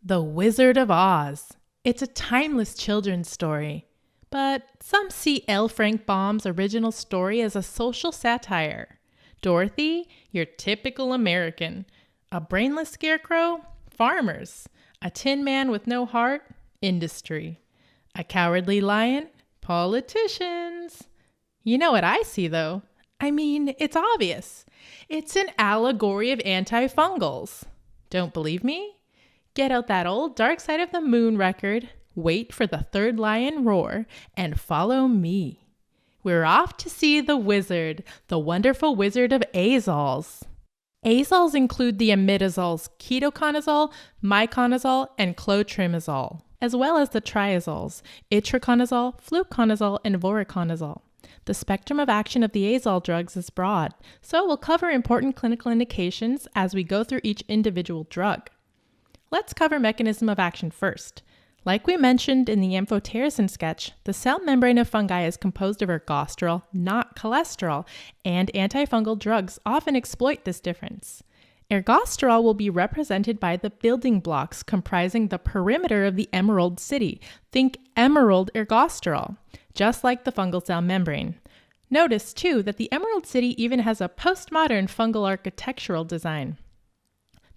The Wizard of Oz. It's a timeless children's story, but some see L. Frank Baum's original story as a social satire. Dorothy, your typical American. A brainless scarecrow? Farmers. A tin man with no heart? Industry. A cowardly lion? Politicians. You know what I see, though? I mean, it's obvious. It's an allegory of antifungals. Don't believe me? Get out that old Dark Side of the Moon record, wait for the third lion roar, and follow me. We're off to see the wizard, the wonderful wizard of Azoles. Azoles include the imidazoles ketoconazole, miconazole, and clotrimazole, as well as the triazoles, itraconazole, fluconazole, and voriconazole. The spectrum of action of the azole drugs is broad, so we'll cover important clinical indications as we go through each individual drug. Let's cover mechanism of action first. Like we mentioned in the amphotericin sketch, the cell membrane of fungi is composed of ergosterol, not cholesterol, and antifungal drugs often exploit this difference. Ergosterol will be represented by the building blocks comprising the perimeter of the emerald city. Think emerald ergosterol, just like the fungal cell membrane. Notice, too, that the emerald city even has a postmodern fungal architectural design.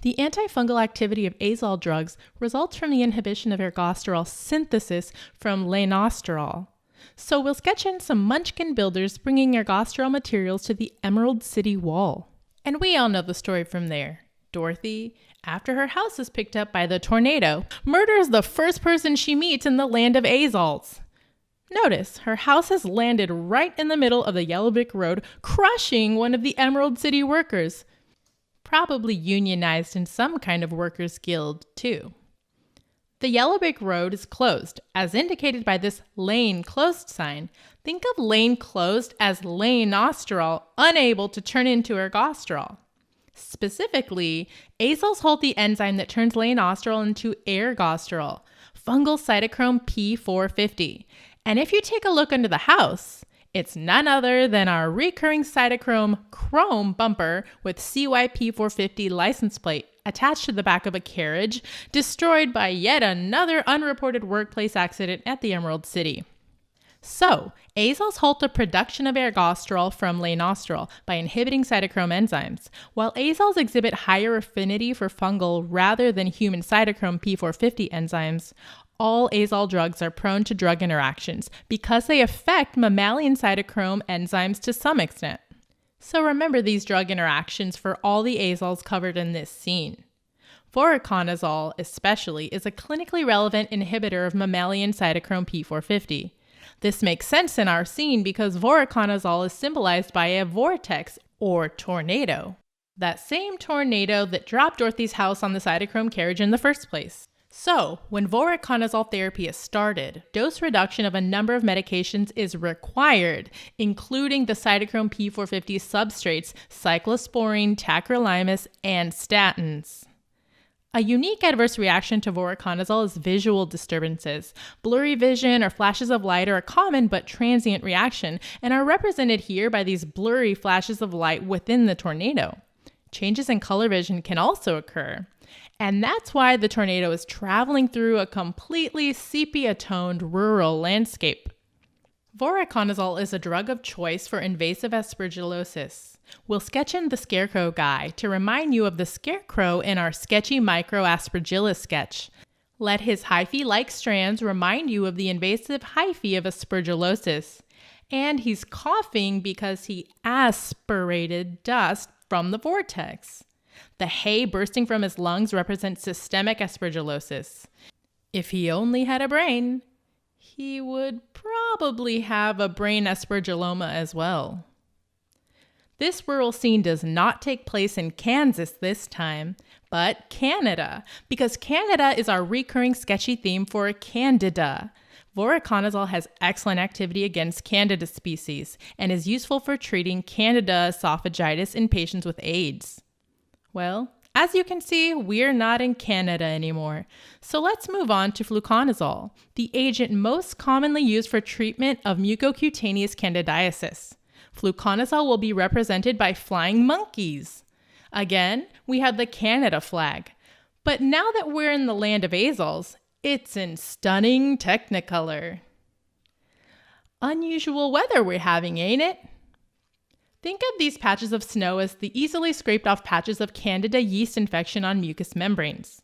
The antifungal activity of azole drugs results from the inhibition of ergosterol synthesis from lanosterol. So we'll sketch in some munchkin builders bringing ergosterol materials to the Emerald City wall. And we all know the story from there. Dorothy, after her house is picked up by the tornado, murders the first person she meets in the land of Azoles. Notice, her house has landed right in the middle of the Yellow Brick Road, crushing one of the Emerald City workers. Probably unionized in some kind of workers' guild, too. The Yellow Brick Road is closed, as indicated by this lane closed sign. Think of lane closed as lanosterol, unable to turn into ergosterol. Specifically, azoles hold the enzyme that turns lanosterol into ergosterol, fungal cytochrome P450. And if you take a look under the house, it's none other than our recurring cytochrome chrome bumper with CYP450 license plate attached to the back of a carriage, destroyed by yet another unreported workplace accident at the Emerald City. So, azoles halt the production of ergosterol from lanosterol by inhibiting cytochrome enzymes, while azoles exhibit higher affinity for fungal rather than human cytochrome P450 enzymes. All azole drugs are prone to drug interactions because they affect mammalian cytochrome enzymes to some extent. So remember these drug interactions for all the azoles covered in this scene. Voriconazole, especially, is a clinically relevant inhibitor of mammalian cytochrome P450. This makes sense in our scene because voriconazole is symbolized by a vortex or tornado. That same tornado that dropped Dorothy's house on the cytochrome carriage in the first place. So, when voriconazole therapy is started, dose reduction of a number of medications is required, including the cytochrome P450 substrates, cyclosporine, tacrolimus, and statins. A unique adverse reaction to voriconazole is visual disturbances. Blurry vision or flashes of light are a common but transient reaction and are represented here by these blurry flashes of light within the tornado. Changes in color vision can also occur. And that's why the tornado is traveling through a completely sepia-toned rural landscape. Voriconazole is a drug of choice for invasive aspergillosis. We'll sketch in the scarecrow guy to remind you of the scarecrow in our sketchy micro-aspergillus sketch. Let his hyphae-like strands remind you of the invasive hyphae of aspergillosis. And he's coughing because he aspirated dust from the vortex. The hay bursting from his lungs represents systemic aspergillosis. If he only had a brain, he would probably have a brain aspergilloma as well. This rural scene does not take place in Kansas this time, but Canada, because Canada is our recurring sketchy theme for Candida. Voriconazole has excellent activity against Candida species and is useful for treating Candida esophagitis in patients with AIDS. Well, as you can see, we're not in Canada anymore. So let's move on to fluconazole, the agent most commonly used for treatment of mucocutaneous candidiasis. Fluconazole will be represented by flying monkeys. Again, we have the Canada flag. But now that we're in the land of azoles, it's in stunning technicolor. Unusual weather we're having, ain't it? Think of these patches of snow as the easily scraped off patches of Candida yeast infection on mucous membranes.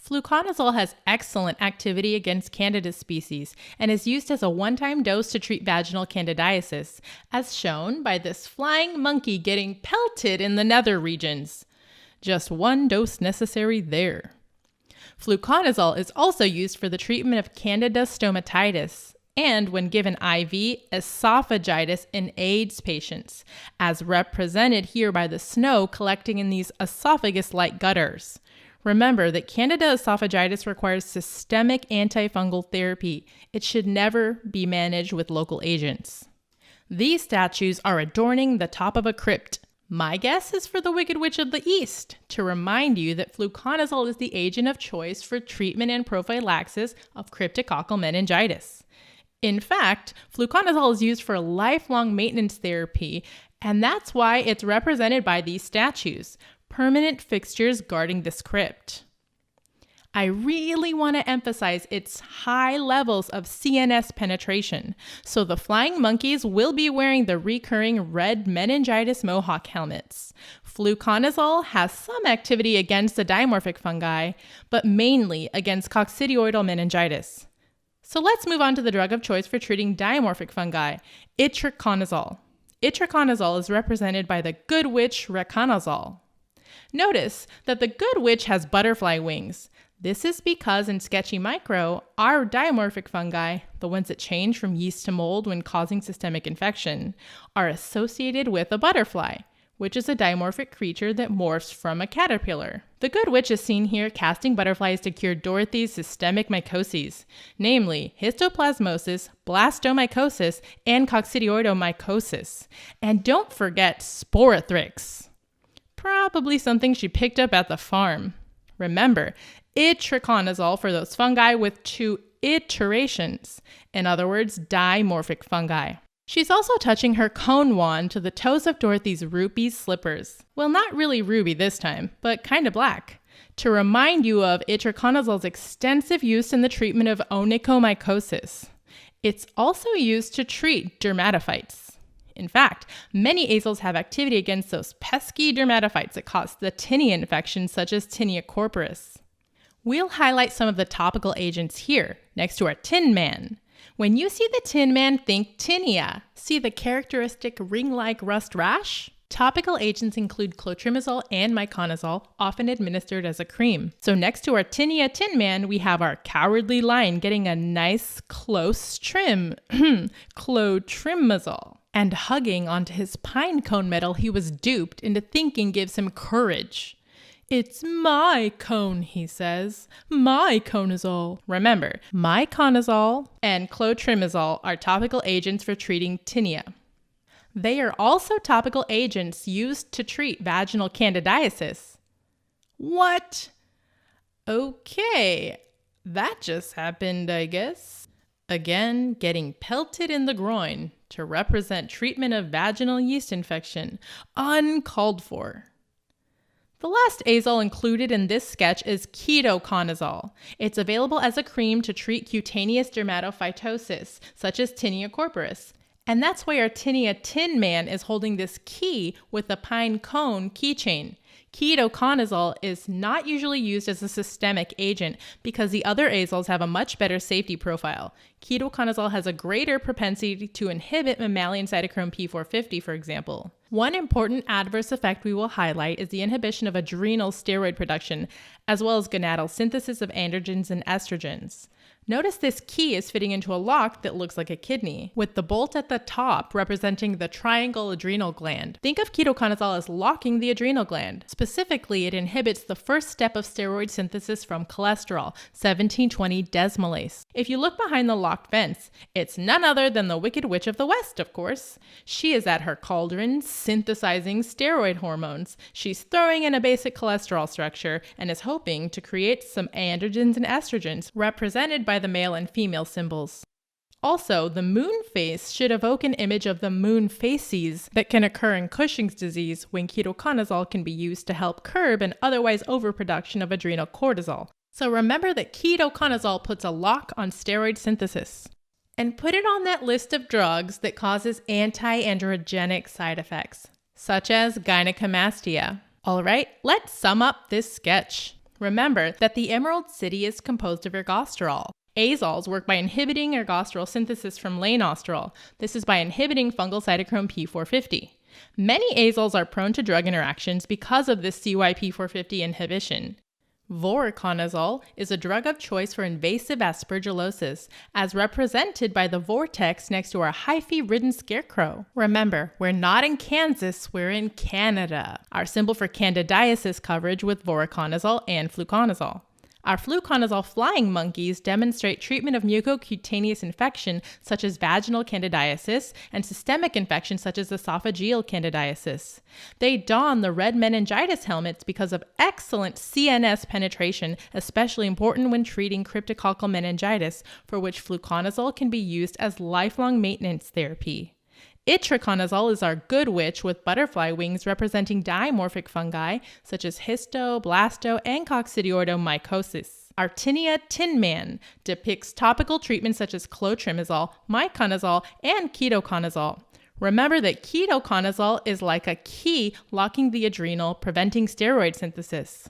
Fluconazole has excellent activity against Candida species and is used as a one-time dose to treat vaginal candidiasis, as shown by this flying monkey getting pelted in the nether regions. Just one dose necessary there. Fluconazole is also used for the treatment of Candida stomatitis and, when given IV, esophagitis in AIDS patients, as represented here by the snow collecting in these esophagus-like gutters. Remember that Candida esophagitis requires systemic antifungal therapy. It should never be managed with local agents. These statues are adorning the top of a crypt. My guess is for the Wicked Witch of the East, to remind you that fluconazole is the agent of choice for treatment and prophylaxis of cryptococcal meningitis. In fact, fluconazole is used for lifelong maintenance therapy, and that's why it's represented by these statues, permanent fixtures guarding this crypt. I really want to emphasize its high levels of CNS penetration, so the flying monkeys will be wearing the recurring red meningitis mohawk helmets. Fluconazole has some activity against the dimorphic fungi, but mainly against coccidioidal meningitis. So let's move on to the drug of choice for treating dimorphic fungi, itraconazole. Itraconazole is represented by the good witch reconazole. Notice that the good witch has butterfly wings. This is because in Sketchy Micro, our dimorphic fungi, the ones that change from yeast to mold when causing systemic infection, are associated with a butterfly, which is a dimorphic creature that morphs from a caterpillar. The good witch is seen here casting butterflies to cure Dorothy's systemic mycoses, namely histoplasmosis, blastomycosis, and coccidioidomycosis. And don't forget sporothrix. Probably something she picked up at the farm. Remember, itraconazole for those fungi with 2 iterations, in other words, dimorphic fungi. She's also touching her cone wand to the toes of Dorothy's ruby slippers. Well, not really ruby this time, but kind of black, to remind you of itraconazole's extensive use in the treatment of onychomycosis. It's also used to treat dermatophytes. In fact, many azoles have activity against those pesky dermatophytes that cause the tinea infections such as tinea corporis. We'll highlight some of the topical agents here, next to our Tin Man. When you see the Tin Man, think tinea. See the characteristic ring-like rust rash? Topical agents include clotrimazole and miconazole, often administered as a cream. So next to our tinea Tin Man, we have our cowardly lion getting a nice close trim, clotrimazole. And hugging onto his pine cone metal he was duped into thinking gives him courage. "It's my cone," he says. "My conazole." Remember, miconazole and clotrimazole are topical agents for treating tinea. They are also topical agents used to treat vaginal candidiasis. What? Okay, that just happened, I guess. Again, getting pelted in the groin to represent treatment of vaginal yeast infection. Uncalled for. The last azole included in this sketch is ketoconazole. It's available as a cream to treat cutaneous dermatophytosis, such as tinea corporis. And that's why our tinea Tin Man is holding this key with a pine cone keychain. Ketoconazole is not usually used as a systemic agent because the other azoles have a much better safety profile. Ketoconazole has a greater propensity to inhibit mammalian cytochrome P450, for example. One important adverse effect we will highlight is the inhibition of adrenal steroid production, as well as gonadal synthesis of androgens and estrogens. Notice this key is fitting into a lock that looks like a kidney, with the bolt at the top representing the triangle adrenal gland. Think of ketoconazole as locking the adrenal gland. Specifically, it inhibits the first step of steroid synthesis from cholesterol, 1720 desmolase. If you look behind the locked vents, it's none other than the Wicked Witch of the West, of course. She is at her cauldron synthesizing steroid hormones. She's throwing in a basic cholesterol structure and is hoping to create some androgens and estrogens represented by the male and female symbols. Also, the moon face should evoke an image of the moon facies that can occur in Cushing's disease when ketoconazole can be used to help curb an otherwise overproduction of adrenal cortisol. So remember that ketoconazole puts a lock on steroid synthesis. And put it on that list of drugs that causes anti-androgenic side effects, such as gynecomastia. All right, let's sum up this sketch. Remember that the Emerald City is composed of ergosterol. Azoles work by inhibiting ergosterol synthesis from lanosterol. This is by inhibiting fungal cytochrome P450. Many azoles are prone to drug interactions because of this CYP450 inhibition. Voriconazole is a drug of choice for invasive aspergillosis, as represented by the vortex next to our hyphae-ridden scarecrow. Remember, we're not in Kansas, we're in Canada. Our symbol for candidiasis coverage with voriconazole and fluconazole. Our fluconazole flying monkeys demonstrate treatment of mucocutaneous infection such as vaginal candidiasis and systemic infection such as esophageal candidiasis. They don the red meningitis helmets because of excellent CNS penetration, especially important when treating cryptococcal meningitis, for which fluconazole can be used as lifelong maintenance therapy. Itraconazole is our good witch with butterfly wings representing dimorphic fungi such as histo, blasto, and coccidioidomycosis. Artinia tinman depicts topical treatments such as clotrimazole, miconazole, and ketoconazole. Remember that ketoconazole is like a key locking the adrenal, preventing steroid synthesis.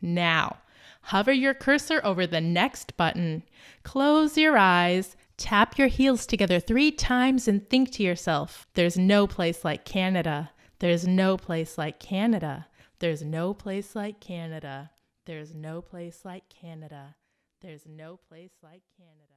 Now, hover your cursor over the next button. Close your eyes. Tap your heels together 3 times and think to yourself, there's no place like Canada. There's no place like Canada. There's no place like Canada. There's no place like Canada. There's no place like Canada.